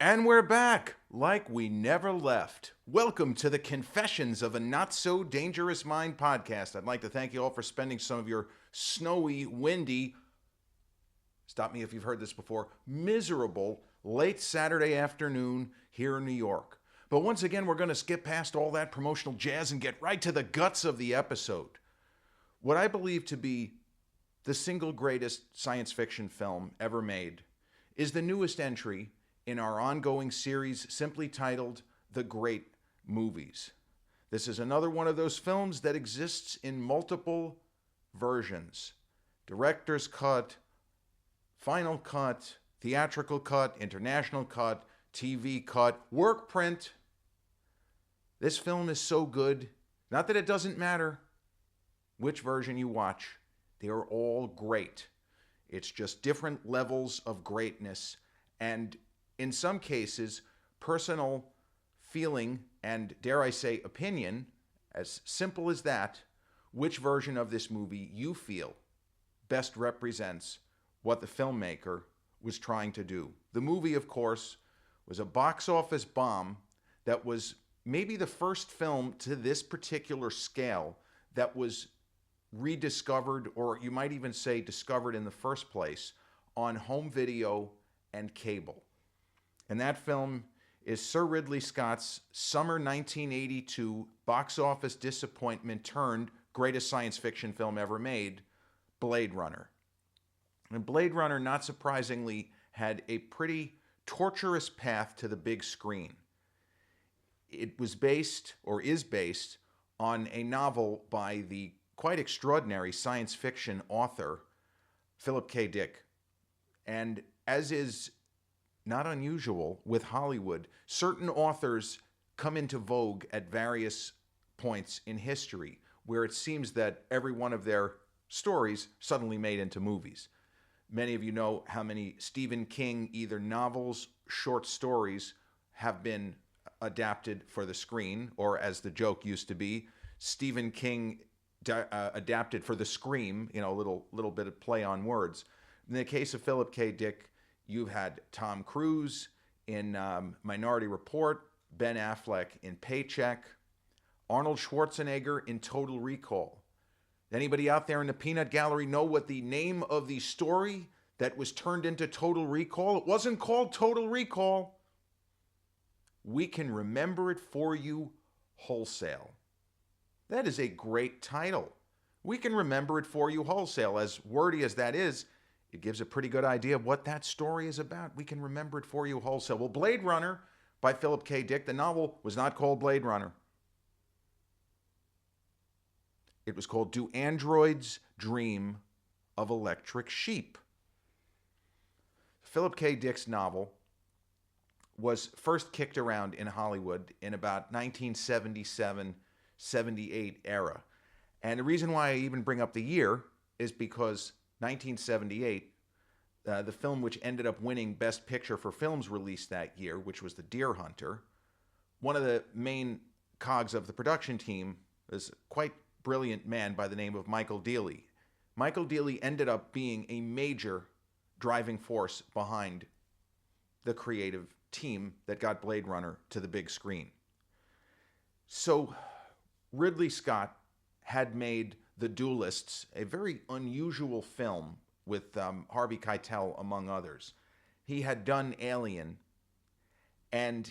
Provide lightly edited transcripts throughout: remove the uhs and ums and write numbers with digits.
And we're back, like we never left. Welcome to the Confessions of a Not So Dangerous Mind podcast. I'd like to thank you all for spending some of your snowy, windy, stop me if you've heard this before, miserable late Saturday afternoon here in New York. But once again, we're going to skip past all that promotional jazz and get right to the guts of the episode. What I believe to be the single greatest science fiction film ever made is the newest entry in our ongoing series simply titled The Great Movies. This is another one of those films that exists in multiple versions. Director's cut, final cut, theatrical cut, international cut, TV cut, work print. This film is so good, not that it doesn't matter which version you watch. They are all great. It's just different levels of greatness, and in some cases, personal feeling and, dare I say, opinion, as simple as that, which version of this movie you feel best represents what the filmmaker was trying to do. The movie, of course, was a box office bomb that was maybe the first film to this particular scale that was rediscovered, or you might even say discovered in the first place, on home video and cable. And that film is Sir Ridley Scott's summer 1982 box office disappointment turned greatest science fiction film ever made, Blade Runner. And Blade Runner, not surprisingly, had a pretty torturous path to the big screen. It was based, or is based, on a novel by the quite extraordinary science fiction author Philip K. Dick. And as is not unusual with Hollywood, certain authors come into vogue at various points in history where it seems that every one of their stories suddenly made into movies. Many of you know how many Stephen King, either novels, short stories, have been adapted for the screen, or as the joke used to be, Stephen King adapted for the scream, a little bit of play on words. In the case of Philip K. Dick, you've had Tom Cruise in Minority Report, Ben Affleck in Paycheck, Arnold Schwarzenegger in Total Recall. Anybody out there in the peanut gallery know what the name of the story that was turned into Total Recall? It wasn't called Total Recall. We Can Remember It For You Wholesale. That is a great title. We Can Remember It For You Wholesale. As wordy as that is, it gives a pretty good idea of what that story is about. We can remember it for you wholesale. Well, Blade Runner by Philip K. Dick, the novel was not called Blade Runner. It was called Do Androids Dream of Electric Sheep? Philip K. Dick's novel was first kicked around in Hollywood in about 1977, 78 era. And the reason why I even bring up the year is because 1978, the film which ended up winning Best Picture for films released that year, which was The Deer Hunter, one of the main cogs of the production team is a quite brilliant man by the name of Michael Dealey. Michael Dealey ended up being a major driving force behind the creative team that got Blade Runner to the big screen. So Ridley Scott had made The Duelists, a very unusual film with Harvey Keitel, among others. He had done Alien, and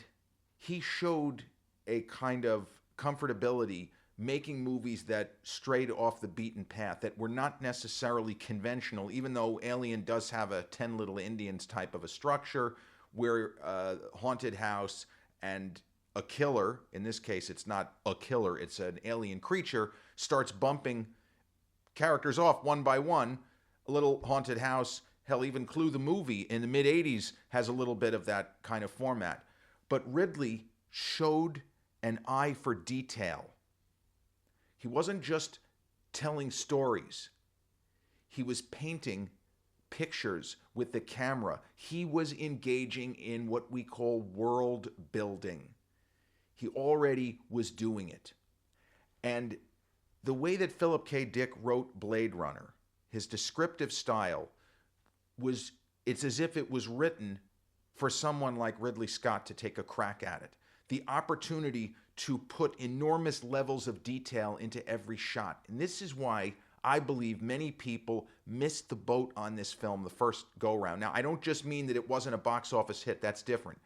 he showed a kind of comfortability making movies that strayed off the beaten path, that were not necessarily conventional, even though Alien does have a 10 Little Indians type of a structure, where a haunted house and a killer, in this case it's not a killer, it's an alien creature, starts bumping characters off one by one. A little haunted house, hell, even Clue the movie in the mid-'80s has a little bit of that kind of format. But Ridley showed an eye for detail. He wasn't just telling stories. He was painting pictures with the camera. He was engaging in what we call world building. He already was doing it. And the way that Philip K. Dick wrote Blade Runner, his descriptive style, it's as if it was written for someone like Ridley Scott to take a crack at it. The opportunity to put enormous levels of detail into every shot. And this is why I believe many people missed the boat on this film the first go-round. Now, I don't just mean that it wasn't a box office hit. That's different.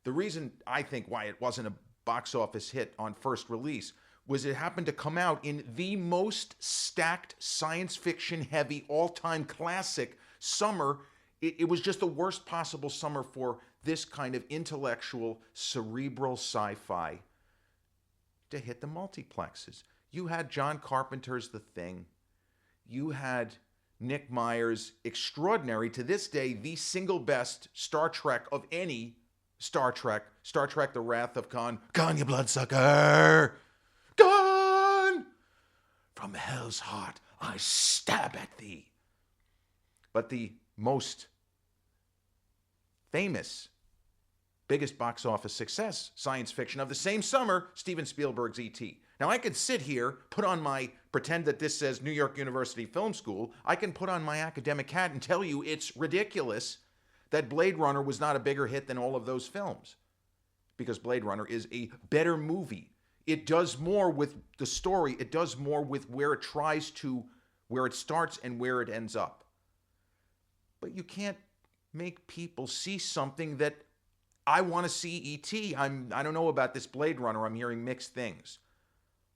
The reason I think why it wasn't a box office hit on first release was it happened to come out in the most stacked science fiction heavy all-time classic summer. It was just the worst possible summer for this kind of intellectual, cerebral sci-fi to hit the multiplexes. You had John Carpenter's The Thing. You had Nick Meyer's extraordinary, to this day, the single best Star Trek of any Star Trek The Wrath of Khan. Khan, you bloodsucker! Khan! From hell's heart, I stab at thee. But the most famous, biggest box office success, science fiction of the same summer, Steven Spielberg's E.T. Now, I could sit here, pretend that this says New York University Film School. I can put on my academic hat and tell you it's ridiculous that Blade Runner was not a bigger hit than all of those films. Because Blade Runner is a better movie. It does more with the story. It does more with where it starts and where it ends up. But you can't make people see something that I want to see E.T. I don't know about this Blade Runner. I'm hearing mixed things.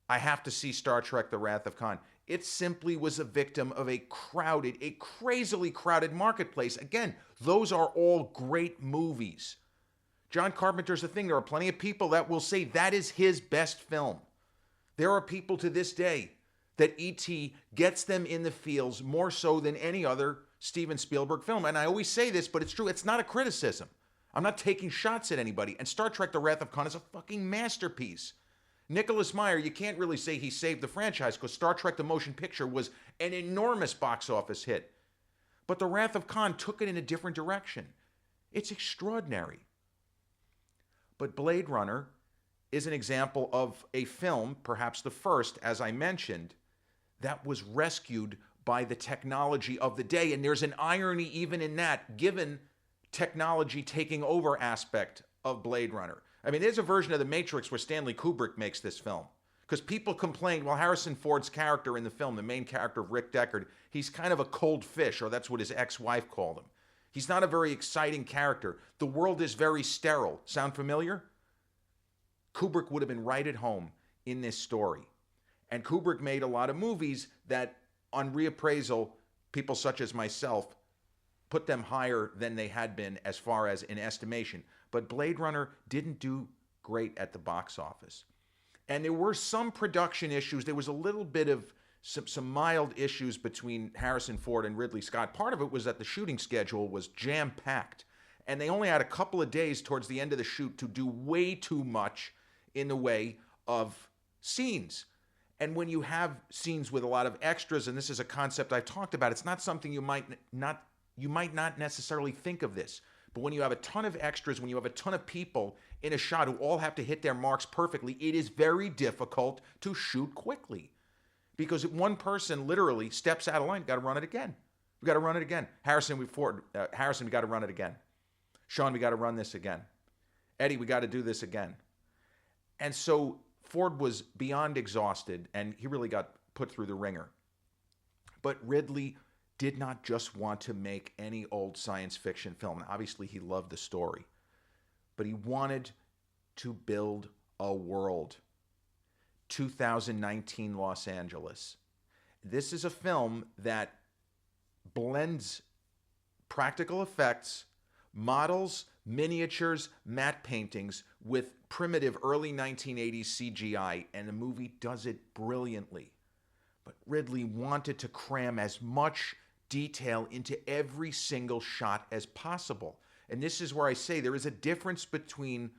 I have to see Star Trek The Wrath of Khan. It simply was a victim of a crazily crowded marketplace. Again, those are all great movies. John Carpenter's The Thing. There are plenty of people that will say that is his best film. There are people to this day that E.T. gets them in the feels more so than any other Steven Spielberg film. And I always say this, but it's true. It's not a criticism. I'm not taking shots at anybody. And Star Trek The Wrath of Khan is a fucking masterpiece. Nicholas Meyer, you can't really say he saved the franchise because Star Trek the Motion Picture was an enormous box office hit. But The Wrath of Khan took it in a different direction. It's extraordinary. But Blade Runner is an example of a film, perhaps the first, as I mentioned, that was rescued by the technology of the day. And there's an irony even in that, given technology taking over aspect of Blade Runner. I mean, there's a version of The Matrix where Stanley Kubrick makes this film. Because people complained, well, Harrison Ford's character in the film, the main character of Rick Deckard, he's kind of a cold fish, or that's what his ex-wife called him. He's not a very exciting character. The world is very sterile. Sound familiar? Kubrick would have been right at home in this story. And Kubrick made a lot of movies that, on reappraisal, people such as myself put them higher than they had been as far as in estimation. But Blade Runner didn't do great at the box office. And there were some production issues. There was a little bit of some mild issues between Harrison Ford and Ridley Scott. Part of it was that the shooting schedule was jam-packed. And they only had a couple of days towards the end of the shoot to do way too much in the way of scenes. And when you have scenes with a lot of extras, and this is a concept I've talked about, it's not something you might not necessarily think of this. But when you have a ton of extras, when you have a ton of people in a shot who all have to hit their marks perfectly, it is very difficult to shoot quickly. Because if one person literally steps out of line, got to run it again. We got to run it again. Harrison, we got to run it again. Sean, we got to run this again. Eddie, we got to do this again. And so Ford was beyond exhausted, and he really got put through the ringer. But Ridley did not just want to make any old science fiction film. Obviously, he loved the story. But he wanted to build a world. 2019 Los Angeles. This is a film that blends practical effects, models, miniatures, matte paintings with primitive early 1980s CGI, and the movie does it brilliantly. But Ridley wanted to cram as much detail into every single shot as possible. And this is where I say there is a difference between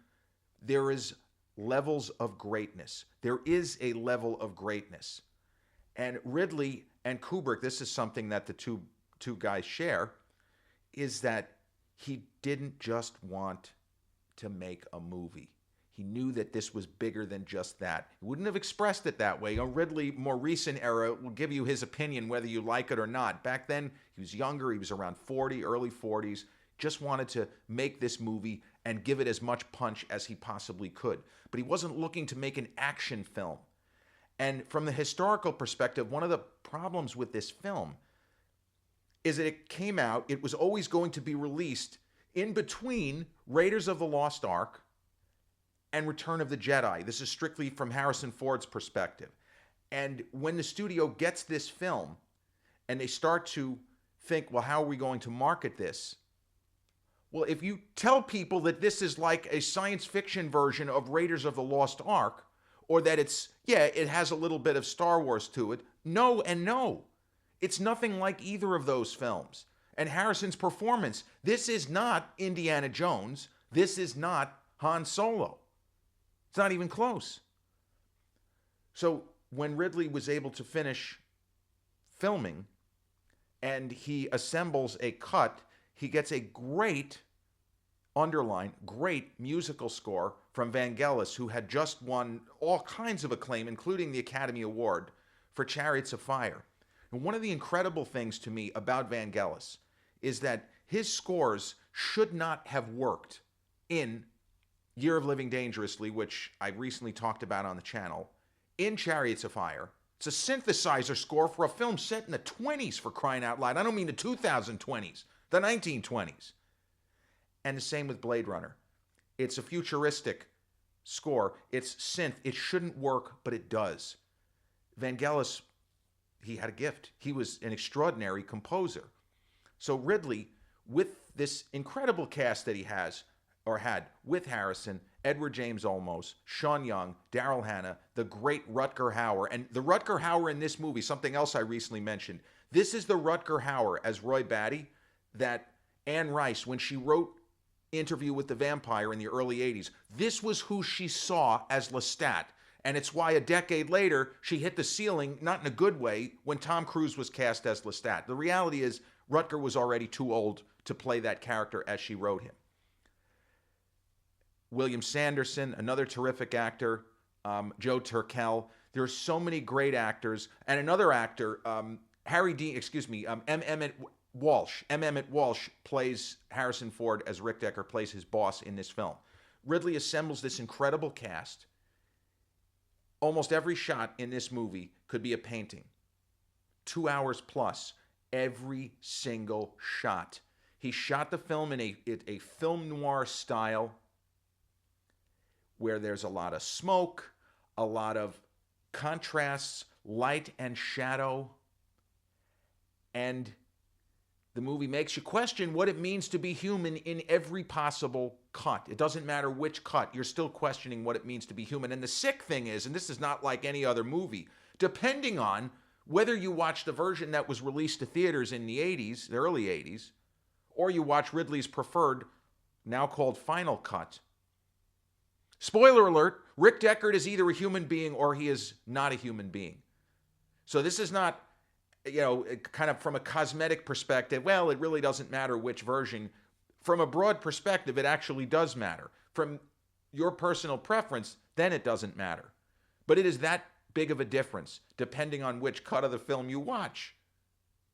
there is levels of greatness. There is a level of greatness. And Ridley and Kubrick, this is something that the two guys share, is that he didn't just want to make a movie. He knew that this was bigger than just that. He wouldn't have expressed it that way. Ridley, more recent era, will give you his opinion whether you like it or not. Back then, he was younger. He was around 40, early 40s. just wanted to make this movie and give it as much punch as he possibly could. But he wasn't looking to make an action film. And from the historical perspective, one of the problems with this film is that it came out, it was always going to be released in between Raiders of the Lost Ark and Return of the Jedi. This is strictly from Harrison Ford's perspective. And when the studio gets this film and they start to think, well, how are we going to market this? Well, if you tell people that this is like a science fiction version of Raiders of the Lost Ark, or that it has a little bit of Star Wars to it, no and no. It's nothing like either of those films. And Harrison's performance, this is not Indiana Jones. This is not Han Solo. It's not even close. So when Ridley was able to finish filming and he assembles a cut, he gets a great musical score from Vangelis, who had just won all kinds of acclaim, including the Academy Award for Chariots of Fire. And one of the incredible things to me about Vangelis is that his scores should not have worked in Year of Living Dangerously, which I recently talked about on the channel, in Chariots of Fire. It's a synthesizer score for a film set in the 20s, for crying out loud. I don't mean the 2020s, the 1920s. And the same with Blade Runner. It's a futuristic score. It's synth. It shouldn't work, but it does. Vangelis, he had a gift. He was an extraordinary composer. So Ridley, with this incredible cast that he has, or had, with Harrison, Edward James Olmos, Sean Young, Daryl Hannah, the great Rutger Hauer. And the Rutger Hauer in this movie, something else I recently mentioned, this is the Rutger Hauer as Roy Batty that Anne Rice, when she wrote Interview with the Vampire in the early 80s, this was who she saw as Lestat. And it's why a decade later, she hit the ceiling, not in a good way, when Tom Cruise was cast as Lestat. The reality is, Rutger was already too old to play that character as she wrote him. William Sanderson, another terrific actor, Joe Turkel. There are so many great actors. And another actor, Emmett Walsh. Emmett Walsh plays Harrison Ford as Rick Decker plays his boss in this film. Ridley assembles this incredible cast. Almost every shot in this movie could be a painting. 2 hours plus, every single shot. He shot the film in a film noir style where there's a lot of smoke, a lot of contrasts, light and shadow, and the movie makes you question what it means to be human in every possible cut. It doesn't matter which cut, you're still questioning what it means to be human. And the sick thing is, and this is not like any other movie, depending on whether you watch the version that was released to theaters in the 80s, the early 80s, or you watch Ridley's preferred, now called Final Cut. Spoiler alert, Rick Deckard is either a human being or he is not a human being. So this is not, kind of from a cosmetic perspective, well, it really doesn't matter which version. From a broad perspective, it actually does matter. From your personal preference, then it doesn't matter. But it is that big of a difference, depending on which cut of the film you watch.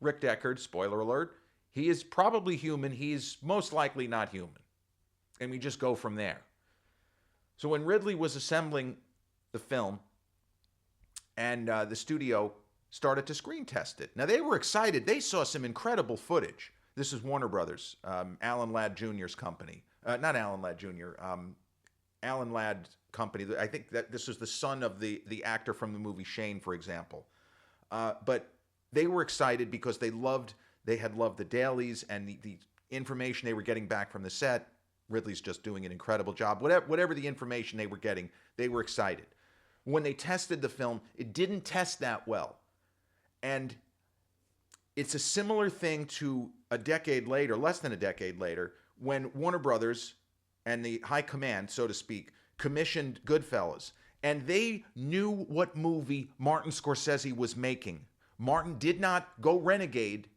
Rick Deckard, spoiler alert, he is probably human. He's most likely not human. And we just go from there. So when Ridley was assembling the film and the studio started to screen test it. Now, they were excited. They saw some incredible footage. This is Warner Brothers, Alan Ladd Jr.'s company. Not Alan Ladd Jr., Alan Ladd Company. I think that this was the son of the actor from the movie Shane, for example. But they were excited because they had loved the dailies and the information they were getting back from the set. Ridley's just doing an incredible job. Whatever the information they were getting, they were excited. When they tested the film, it didn't test that well. And it's a similar thing to a decade later, less than a decade later, when Warner Brothers and the high command, so to speak, commissioned Goodfellas. And they knew what movie Martin Scorsese was making. Martin did not go renegade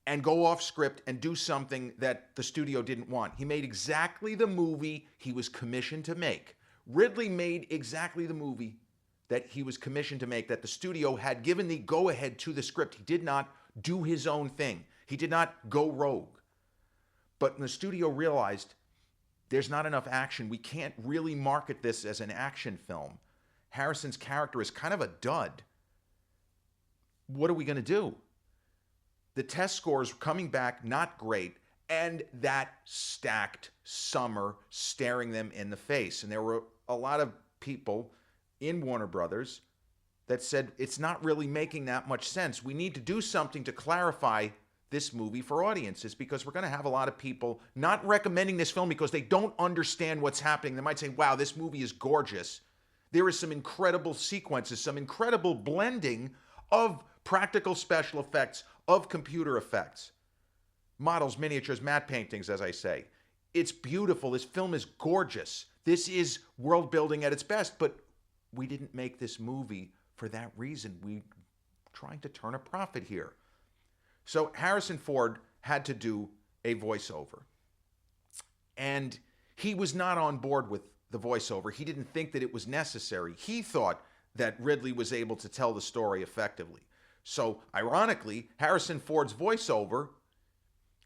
and go off script and do something that the studio didn't want. He made exactly the movie he was commissioned to make. Ridley made exactly the movie that he was commissioned to make, that the studio had given the go-ahead to the script. He did not do his own thing. He did not go rogue. But the studio realized there's not enough action. We can't really market this as an action film. Harrison's character is kind of a dud. What are we going to do? The test scores coming back not great, and that stacked summer staring them in the face. And there were a lot of people in Warner Brothers that said it's not really making that much sense. We need to do something to clarify this movie for audiences, because we're going to have a lot of people not recommending this film because they don't understand what's happening. They might say, wow, this movie is gorgeous. There is some incredible sequences, some incredible blending of practical special effects, of computer effects. Models, miniatures, matte paintings, as I say. It's beautiful. This film is gorgeous. This is world building at its best, but we didn't make this movie for that reason. We're trying to turn a profit here. So Harrison Ford had to do a voiceover. And he was not on board with the voiceover. He didn't think that it was necessary. He thought that Ridley was able to tell the story effectively. So, ironically, Harrison Ford's voiceover,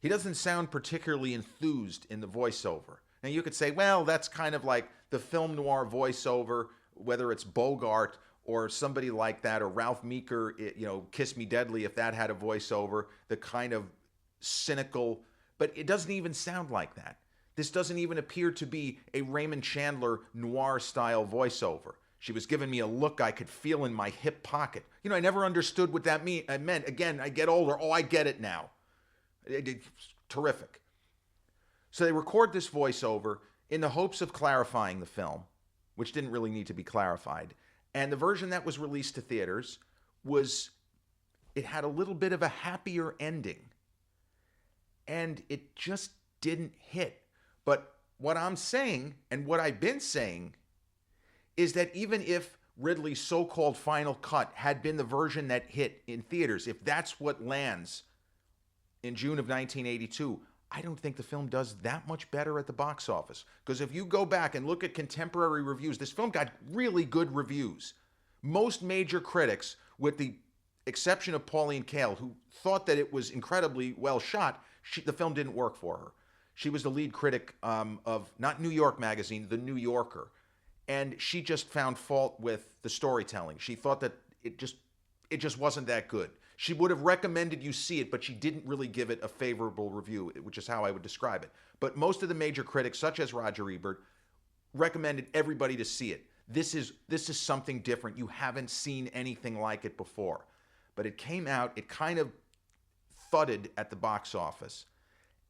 he doesn't sound particularly enthused in the voiceover. Now, you could say, well, that's kind of like the film noir voiceover, whether it's Bogart or somebody like that, or Ralph Meeker, Kiss Me Deadly, if that had a voiceover, the kind of cynical, but it doesn't even sound like that. This doesn't even appear to be a Raymond Chandler noir-style voiceover. She was giving me a look I could feel in my hip pocket. I never understood what that meant. Again, I get older. Oh, I get it now. It's terrific. So they record this voiceover in the hopes of clarifying the film, which didn't really need to be clarified. And the version that was released to theaters it had a little bit of a happier ending. And it just didn't hit. But what I'm saying, and what I've been saying, is that even if Ridley's so-called final cut had been the version that hit in theaters, if that's what lands in June of 1982, I don't think the film does that much better at the box office. Because if you go back and look at contemporary reviews, this film got really good reviews. Most major critics, with the exception of Pauline Kael, who thought that it was incredibly well shot, the film didn't work for her. She was the lead critic of, not New York Magazine, The New Yorker. And she just found fault with the storytelling. She thought that it just wasn't that good. She would have recommended you see it, but she didn't really give it a favorable review, which is how I would describe it. But most of the major critics, such as Roger Ebert, recommended everybody to see it. This is something different. You haven't seen anything like it before. But it came out, it kind of thudded at the box office.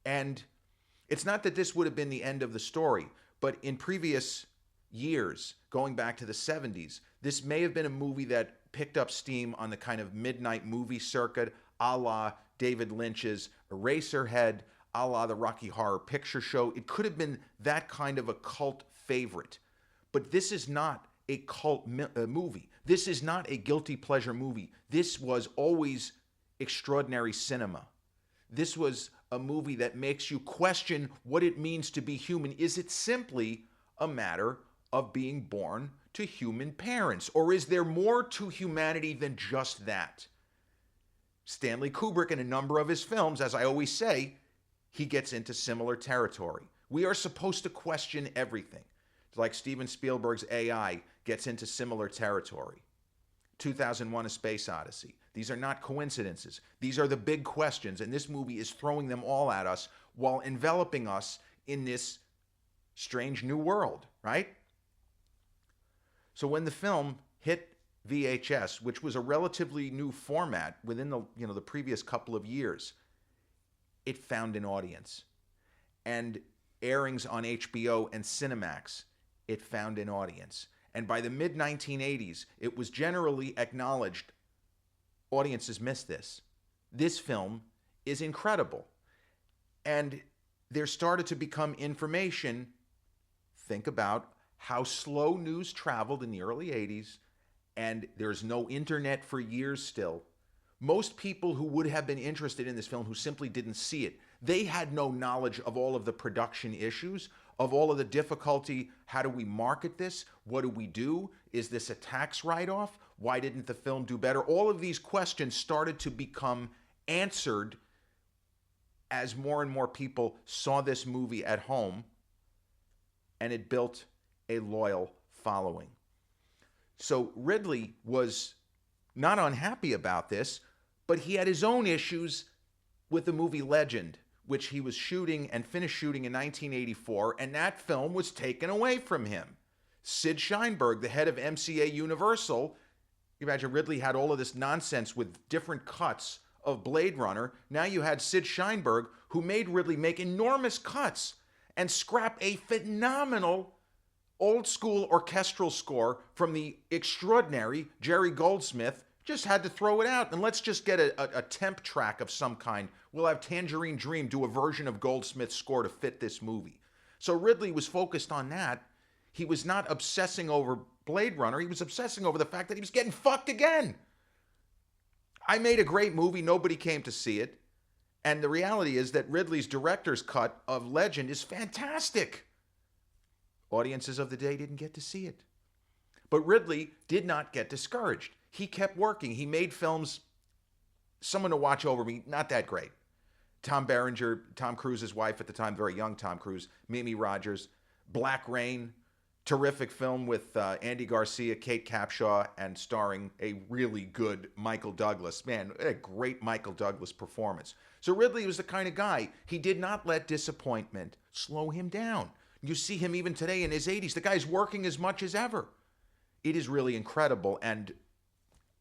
And it's not that this would have been the end of the story, but in previous years, going back to the 70s, this may have been a movie that picked up steam on the kind of midnight movie circuit, a la David Lynch's Eraserhead, a la the Rocky Horror Picture Show. It could have been that kind of a cult favorite. But this is not a cult movie. This is not a guilty pleasure movie. This was always extraordinary cinema. This was a movie that makes you question what it means to be human. Is it simply a matter of being born to human parents? Or is there more to humanity than just that? Stanley Kubrick, in a number of his films, as I always say, he gets into similar territory. We are supposed to question everything. It's like Steven Spielberg's AI gets into similar territory. 2001: A Space Odyssey. These are not coincidences. These are the big questions, and this movie is throwing them all at us while enveloping us in this strange new world, right? So when the film hit VHS, which was a relatively new format within the previous couple of years, it found an audience. And airings on HBO and Cinemax, it found an audience. And by the mid-1980s, it was generally acknowledged audiences missed this. This film is incredible. And there started to become information. Think about how slow news traveled in the early 80s, and there's no internet for years still. Most people who would have been interested in this film, who simply didn't see it, they had no knowledge of all of the production issues, of all of the difficulty. How do we market this? What do we do? Is this a tax write-off? Why didn't the film do better? All of these questions started to become answered as more and more people saw this movie at home, and it built a loyal following. So Ridley was not unhappy about this, but he had his own issues with the movie Legend, which he was shooting and finished shooting in 1984, and that film was taken away from him. Sid Sheinberg, the head of MCA Universal, you imagine Ridley had all of this nonsense with different cuts of Blade Runner. Now you had Sid Sheinberg, who made Ridley make enormous cuts and scrap a phenomenal old school orchestral score from the extraordinary Jerry Goldsmith. Just had to throw it out, and let's just get a temp track of some kind. We'll have Tangerine Dream do a version of Goldsmith's score to fit this movie. So Ridley was focused on that. He was not obsessing over Blade Runner. He was obsessing over the fact that he was getting fucked again. I made a great movie. Nobody came to see it. And the reality is that Ridley's director's cut of Legend is fantastic. Audiences of the day didn't get to see it. But Ridley did not get discouraged. He kept working. He made films, Someone to Watch Over Me, not that great. Tom Berenger, Tom Cruise's wife at the time, very young Tom Cruise, Mimi Rogers. Black Rain, terrific film with Andy Garcia, Kate Capshaw, and starring a really good Michael Douglas. Man, a great Michael Douglas performance. So Ridley was the kind of guy, he did not let disappointment slow him down. You see him even today in his 80s. The guy's working as much as ever. It is really incredible, and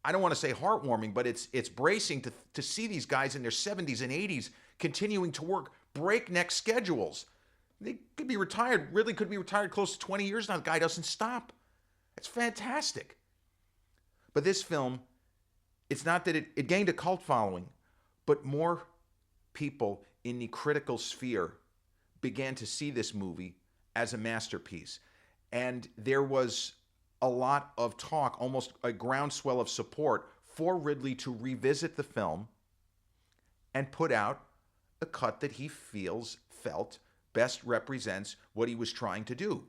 I don't want to say heartwarming, but it's bracing to see these guys in their 70s and 80s continuing to work breakneck schedules. They could be retired. Ridley could be retired close to 20 years now. The guy doesn't stop. It's fantastic. But this film, it's not that it gained a cult following, but more people in the critical sphere began to see this movie as a masterpiece. And there was a lot of talk, almost a groundswell of support for Ridley to revisit the film and put out a cut that he felt best represents what he was trying to do.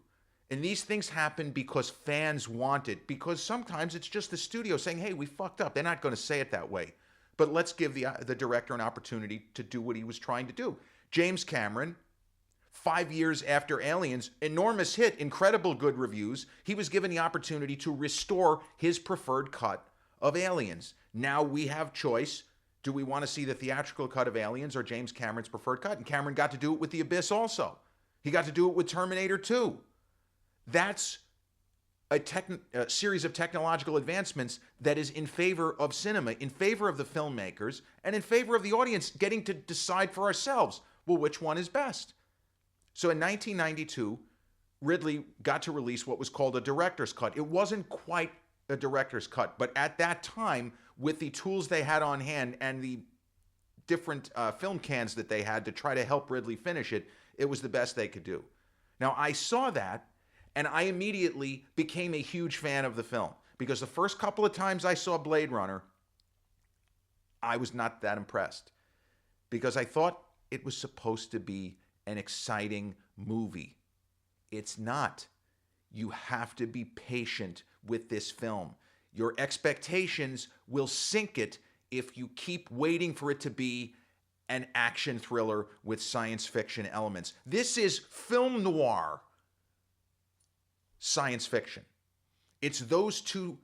And these things happen because fans want it, because sometimes it's just the studio saying, hey, we fucked up. They're not going to say it that way. But let's give the director an opportunity to do what he was trying to do. James Cameron, 5 years after Aliens, enormous hit, incredible good reviews, he was given the opportunity to restore his preferred cut of Aliens. Now we have choice. Do we want to see the theatrical cut of Aliens or James Cameron's preferred cut? And Cameron got to do it with The Abyss also. He got to do it with Terminator 2. That's a series of technological advancements that is in favor of cinema, in favor of the filmmakers, and in favor of the audience getting to decide for ourselves, well, which one is best? So in 1992, Ridley got to release what was called a director's cut. It wasn't quite a director's cut, but at that time, with the tools they had on hand and the different film cans that they had to try to help Ridley finish it, it was the best they could do. Now, I saw that, and I immediately became a huge fan of the film, because the first couple of times I saw Blade Runner, I was not that impressed, because I thought it was supposed to be an exciting movie. It's not. You have to be patient with this film. Your expectations will sink it if you keep waiting for it to be an action thriller with science fiction elements. This is film noir science fiction. It's those two,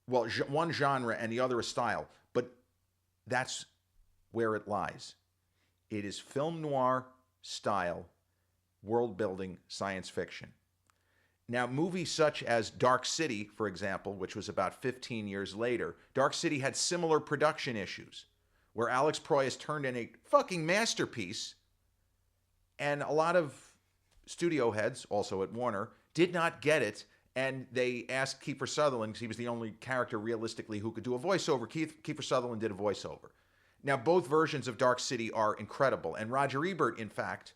well, one genre and the other a style, but that's where it lies. It is film noir style, world-building science fiction. Now, movies such as Dark City, for example, which was about 15 years later, Dark City had similar production issues, where Alex Proyas turned in a fucking masterpiece, and a lot of studio heads, also at Warner, did not get it, and they asked Kiefer Sutherland, because he was the only character realistically who could do a voiceover. Kiefer Sutherland did a voiceover. Now, both versions of Dark City are incredible, and Roger Ebert, in fact,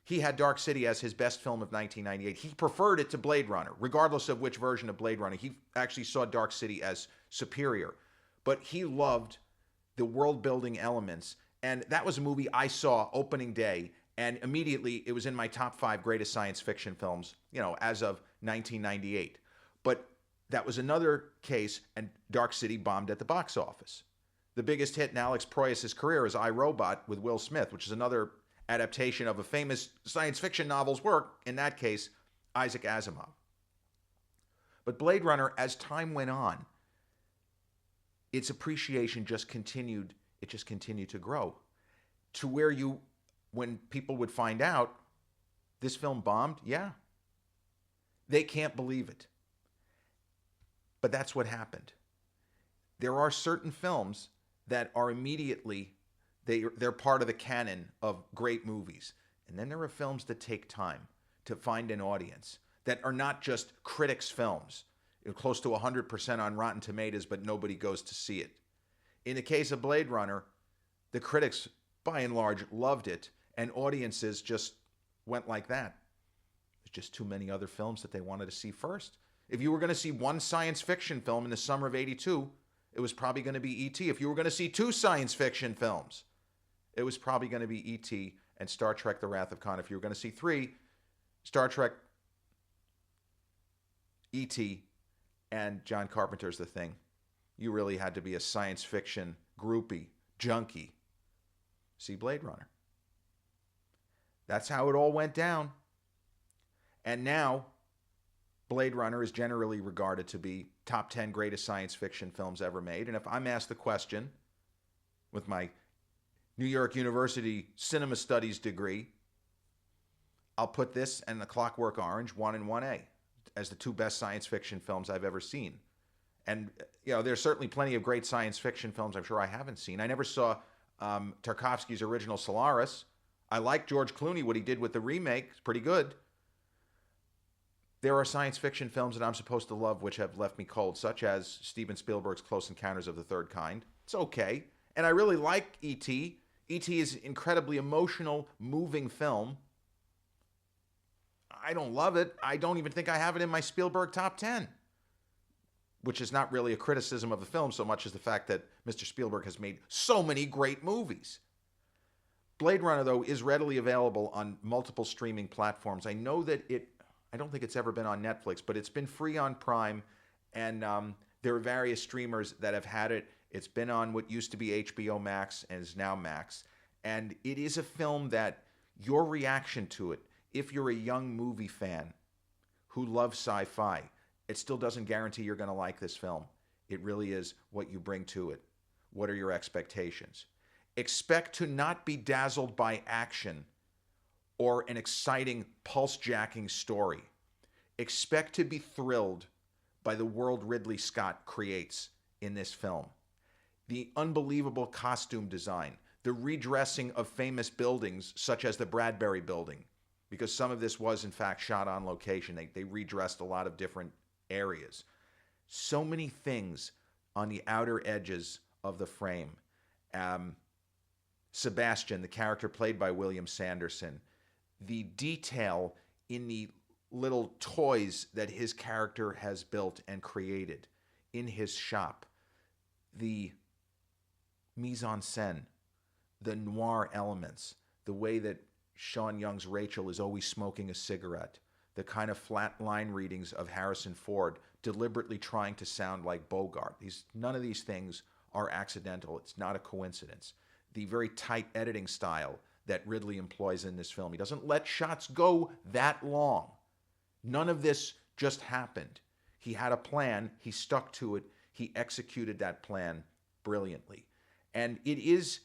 he had Dark City as his best film of 1998. He preferred it to Blade Runner, regardless of which version of Blade Runner. He actually saw Dark City as superior. But he loved the world-building elements, and that was a movie I saw opening day, and immediately it was in my top 5 greatest science fiction films, as of 1998. But that was another case, and Dark City bombed at the box office. The biggest hit in Alex Proyas' career is I, Robot with Will Smith, which is another adaptation of a famous science fiction novel's work, in that case, Isaac Asimov. But Blade Runner, as time went on, its appreciation just continued to grow to where when people would find out this film bombed, yeah, they can't believe it. But that's what happened. There are certain films that are immediately, they're part of the canon of great movies. And then there are films that take time to find an audience, that are not just critics' films, close to 100% on Rotten Tomatoes, but nobody goes to see it. In the case of Blade Runner, the critics, by and large, loved it, and audiences just went like that. There's just too many other films that they wanted to see first. If you were going to see one science fiction film in the summer of '82, it was probably going to be E.T. If you were going to see two science fiction films, it was probably going to be E.T. and Star Trek: The Wrath of Khan. If you were going to see three, Star Trek, E.T., and John Carpenter's The Thing. You really had to be a science fiction groupie, junkie. See Blade Runner. That's how it all went down. And now, Blade Runner is generally regarded to be top 10 greatest science fiction films ever made. And if I'm asked the question, with my New York University Cinema Studies degree, I'll put this and The Clockwork Orange 1 and 1A as the two best science fiction films I've ever seen. And, there's certainly plenty of great science fiction films I'm sure I haven't seen. I never saw Tarkovsky's original Solaris. I like George Clooney, what he did with the remake. It's pretty good. There are science fiction films that I'm supposed to love which have left me cold, such as Steven Spielberg's Close Encounters of the Third Kind. It's okay. And I really like E.T. E.T. is an incredibly emotional, moving film. I don't love it. I don't even think I have it in my Spielberg top 10, which is not really a criticism of the film so much as the fact that Mr. Spielberg has made so many great movies. Blade Runner, though, is readily available on multiple streaming platforms. I know that I don't think it's ever been on Netflix, but it's been free on Prime, and there are various streamers that have had it. It's been on what used to be HBO Max and is now Max, and it is a film that your reaction to it, if you're a young movie fan who loves sci-fi, it still doesn't guarantee you're going to like this film. It really is what you bring to it. What are your expectations? Expect to not be dazzled by action or an exciting, pulse-jacking story. Expect to be thrilled by the world Ridley Scott creates in this film. The unbelievable costume design, the redressing of famous buildings such as the Bradbury Building, because some of this was in fact shot on location. They redressed a lot of different areas. So many things on the outer edges of the frame. Sebastian, the character played by William Sanderson, the detail in the little toys that his character has built and created in his shop, the mise-en-scène, the noir elements, the way that Sean Young's Rachel is always smoking a cigarette, the kind of flat line readings of Harrison Ford deliberately trying to sound like Bogart. None of these things are accidental. It's not a coincidence. The very tight editing style that Ridley employs in this film. He doesn't let shots go that long. None of this just happened. He had a plan. He stuck to it. He executed that plan brilliantly. And it is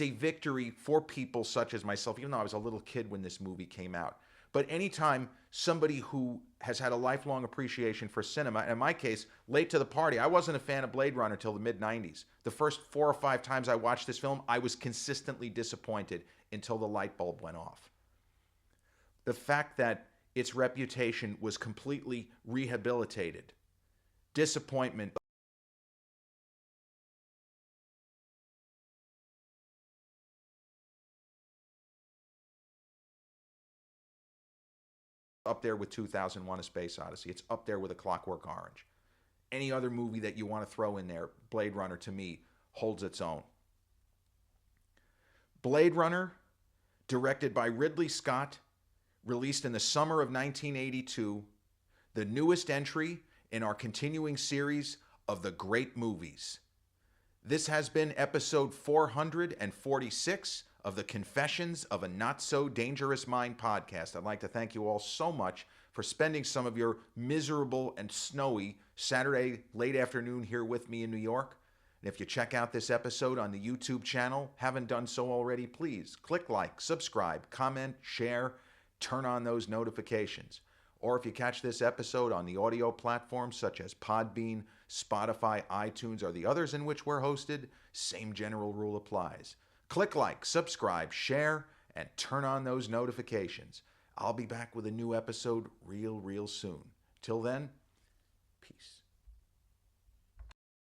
a victory for people such as myself, even though I was a little kid when this movie came out. But anytime somebody who has had a lifelong appreciation for cinema, and in my case, late to the party, I wasn't a fan of Blade Runner till the mid-90s. The first 4 or 5 times I watched this film, I was consistently disappointed until the light bulb went off. The fact that its reputation was completely rehabilitated, disappointment up there with 2001: A Space Odyssey. It's up there with A Clockwork Orange. Any other movie that you want to throw in there, Blade Runner, to me, holds its own. Blade Runner, directed by Ridley Scott, released in the summer of 1982, the newest entry in our continuing series of the great movies. This has been episode 446 of the Confessions of a Not So Dangerous Mind podcast. I'd like to thank you all so much for spending some of your miserable and snowy Saturday late afternoon here with me in New York. And if you check out this episode on the YouTube channel, haven't done so already, please click like, subscribe, comment, share, turn on those notifications. Or if you catch this episode on the audio platforms such as Podbean, Spotify, iTunes, or the others in which we're hosted, same general rule applies. Click like, subscribe, share, and turn on those notifications. I'll be back with a new episode real soon. Till then, peace.